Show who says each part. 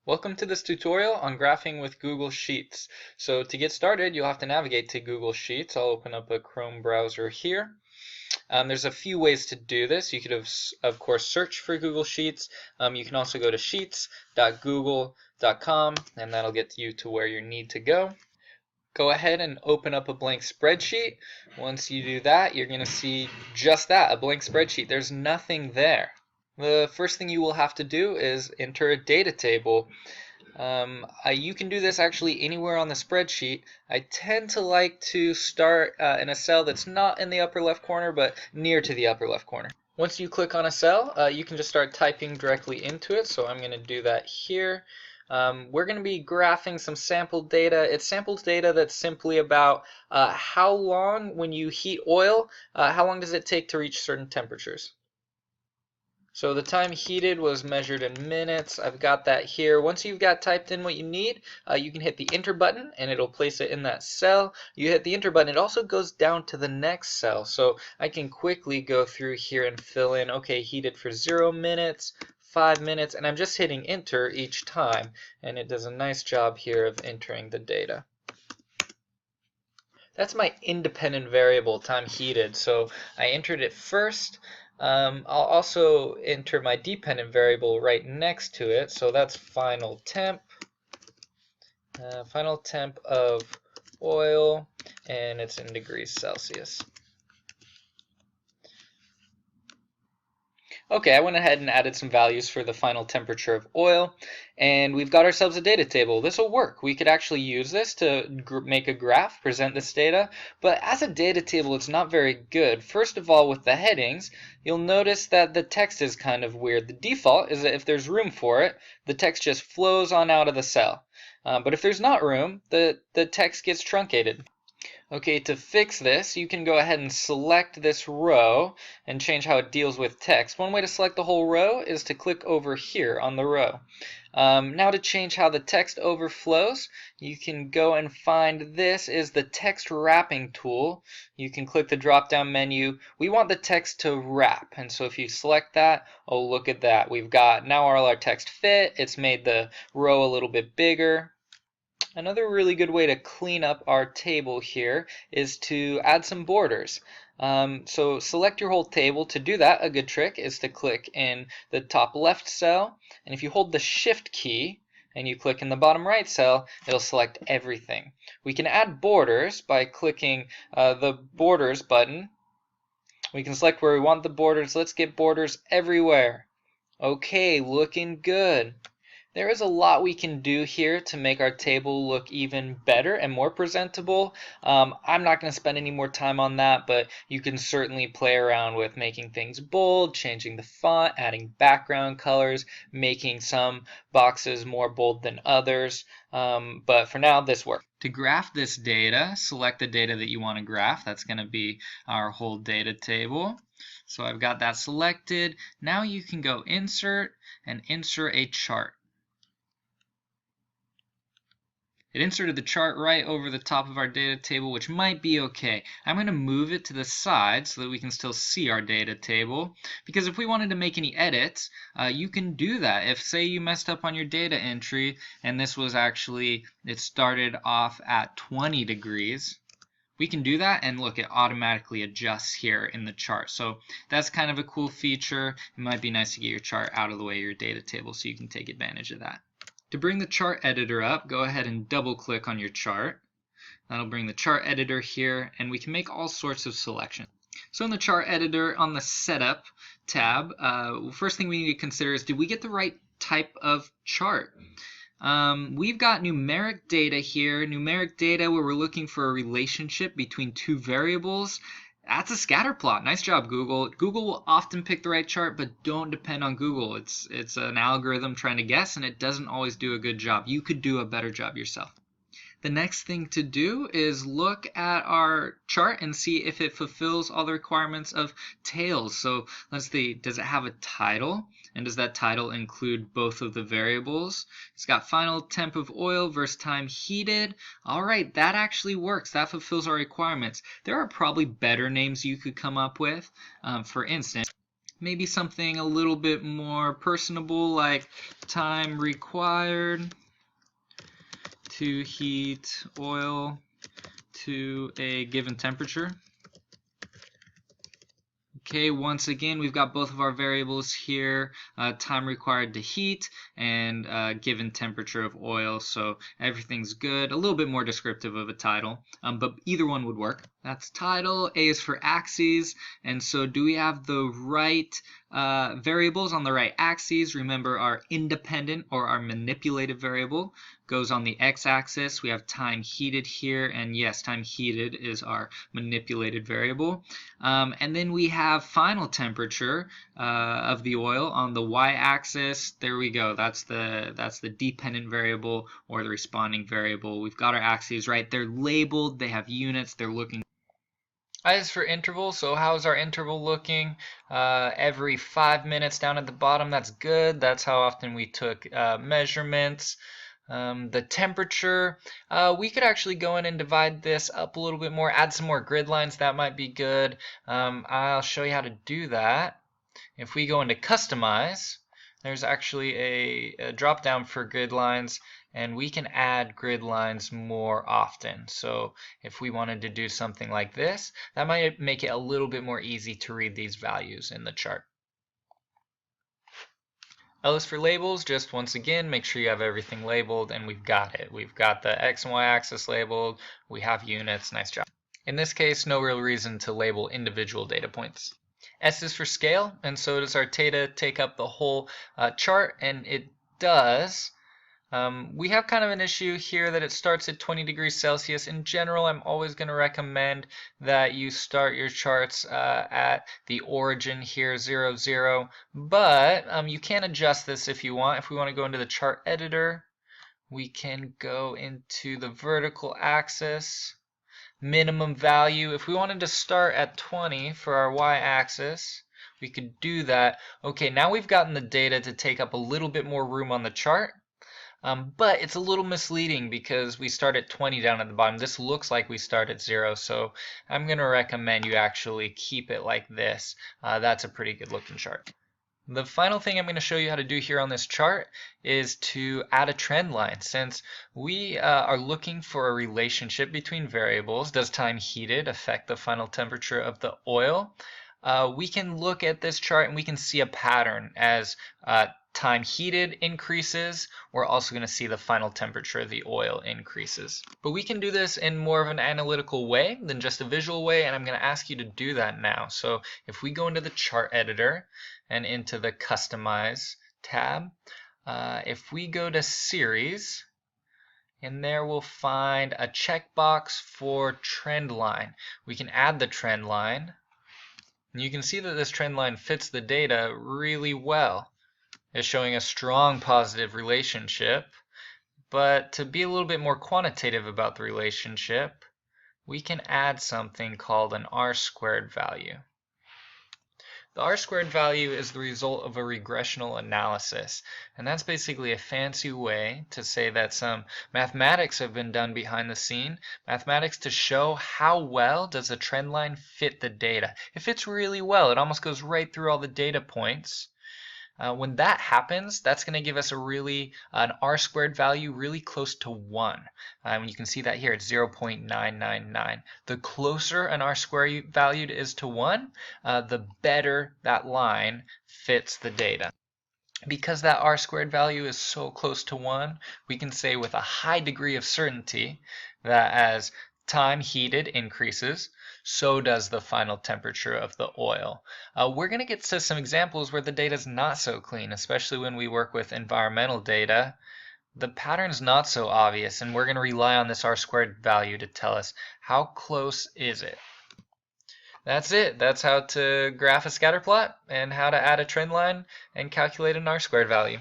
Speaker 1: Welcome to this tutorial on graphing with Google Sheets. So to get started, you'll have to navigate to Google Sheets. I'll open up a Chrome browser here. There's a few ways to do this. You could, of course, search for Google Sheets. You can also go to sheets.google.com, and that'll get you to where you need to go. Go ahead and open up a blank spreadsheet. Once you do that, you're going to see just that, a blank spreadsheet. There's nothing there. The first thing you will have to do is enter a data table. You can do this actually anywhere on the spreadsheet. I tend to like to start in a cell that's not in the upper left corner but near to the upper left corner. Once you click on a cell, you can just start typing directly into it, so I'm going to do that here. We're going to be graphing some sampled data. It's sampled data that's simply about how long, when you heat oil, how long does it take to reach certain temperatures. So the time heated was measured in minutes. I've got that here. Once you've got typed in what you need, you can hit the enter button and it'll place it in that cell. You hit the enter button, it also goes down to the next cell. So I can quickly go through here and fill in, okay, heated for 0 minutes, 5 minutes, and I'm just hitting enter each time, and it does a nice job here of entering the data. That's my independent variable, time heated, so I entered it first. I'll also enter my dependent variable right next to it, so that's final temp of oil, and it's in degrees Celsius. Okay, I went ahead and added some values for the final temperature of oil, and we've got ourselves a data table. This will work. We could actually use this to make a graph, present this data, but as a data table, it's not very good. First of all, with the headings, you'll notice that the text is kind of weird. The default is that if there's room for it, the text just flows on out of the cell. But if there's not room, the text gets truncated. Okay, to fix this, you can go ahead and select this row and change how it deals with text. One way to select the whole row is to click over here on the row. Now to change how the text overflows, you can go and find this is the text wrapping tool. You can click the drop-down menu. We want the text to wrap, and so if you select that, oh, look at that. We've got now all our text fit. It's made the row a little bit bigger. Another really good way to clean up our table here is to add some borders. So select your whole table. To do that, a good trick is to click in the top left cell, and if you hold the shift key and you click in the bottom right cell, it'll select everything. We can add borders by clicking the borders button. We can select where we want the borders. Let's get borders everywhere. Okay, looking good. There is a lot we can do here to make our table look even better and more presentable. I'm not going to spend any more time on that, but you can certainly play around with making things bold, changing the font, adding background colors, making some boxes more bold than others. But for now, this works. To graph this data, select the data that you want to graph. That's going to be our whole data table. So I've got that selected. Now you can go Insert and insert a chart. It inserted the chart right over the top of our data table, which might be okay. I'm going to move it to the side so that we can still see our data table, because if we wanted to make any edits, you can do that. If, say, you messed up on your data entry and this was actually, it started off at 20 degrees, we can do that, and look, it automatically adjusts here in the chart. So that's kind of a cool feature. It might be nice to get your chart out of the way of your data table so you can take advantage of that. To bring the chart editor up, go ahead and double click on your chart. That'll bring the chart editor here, and we can make all sorts of selections. So in the chart editor, on the setup tab, first thing we need to consider is, did we get the right type of chart? We've got numeric data here, numeric data where we're looking for a relationship between two variables. That's a scatter plot. Nice job, Google. Google will often pick the right chart, but don't depend on Google. It's an algorithm trying to guess, and it doesn't always do a good job. You could do a better job yourself. The next thing to do is look at our chart and see if it fulfills all the requirements of tails. So let's see, does it have a title? And does that title include both of the variables? It's got final temp of oil versus time heated. All right, that actually works. That fulfills our requirements. There are probably better names you could come up with. For instance, maybe something a little bit more personable like time required to heat oil to a given temperature. Okay, once again, we've got both of our variables here, time required to heat and given temperature of oil, so everything's good. A little bit more descriptive of a title, but either one would work. That's title. A is for axes, and so do we have the right variables on the right axes? Remember, our independent or our manipulated variable goes on the x-axis. We have time heated here, and yes, time heated is our manipulated variable. And then we have final temperature of the oil on the y-axis. There we go. That's the dependent variable or the responding variable. We've got our axes right. They're labeled. They have units. They're looking. As for interval, so how's our interval looking? Every 5 minutes down at the bottom. That's good. That's how often we took measurements. The temperature, we could actually go in and divide this up a little bit more, add some more grid lines. That might be good. I'll show you how to do that. If we go into customize, there's actually a drop down for grid lines, and we can add grid lines more often. So if we wanted to do something like this, that might make it a little bit more easy to read these values in the chart. L is for labels. Just once again, make sure you have everything labeled, and we've got it. We've got the X and Y axis labeled. We have units. Nice job. In this case, no real reason to label individual data points. S is for scale, and so does our data take up the whole chart, and it does. We have kind of an issue here that it starts at 20 degrees Celsius. In general, I'm always going to recommend that you start your charts at the origin here, 0, 0. But you can adjust this if you want. If we want to go into the chart editor, we can go into the vertical axis, minimum value. If we wanted to start at 20 for our y-axis, we could do that. Okay, now we've gotten the data to take up a little bit more room on the chart. But it's a little misleading because we start at 20 down at the bottom. This looks like we start at 0, so I'm going to recommend you actually keep it like this. That's a pretty good looking chart. The final thing I'm going to show you how to do here on this chart is to add a trend line. Since we are looking for a relationship between variables, does time heated affect the final temperature of the oil? We can look at this chart and we can see a pattern. As time heated increases, we're also going to see the final temperature of the oil increases. But we can do this in more of an analytical way than just a visual way, and I'm going to ask you to do that now. So if we go into the chart editor and into the customize tab, if we go to series, and there we'll find a checkbox for trend line. We can add the trend line. And you can see that this trend line fits the data really well. It's showing a strong positive relationship, but to be a little bit more quantitative about the relationship, we can add something called an R-squared value. The R-squared value is the result of a regressional analysis, and that's basically a fancy way to say that some mathematics have been done behind the scene, mathematics to show how well does a trend line fit the data. It fits really well. It almost goes right through all the data points. When that happens, that's going to give us an R-squared value really close to 1. You can see that here, it's 0.999. The closer an R-squared value is to 1, the better that line fits the data. Because that R-squared value is so close to 1, we can say with a high degree of certainty that as time heated increases, so does the final temperature of the oil. We're going to get to some examples where the data is not so clean, especially when we work with environmental data. The pattern's not so obvious, and we're going to rely on this R-squared value to tell us how close is it. That's it. That's how to graph a scatter plot and how to add a trend line and calculate an R-squared value.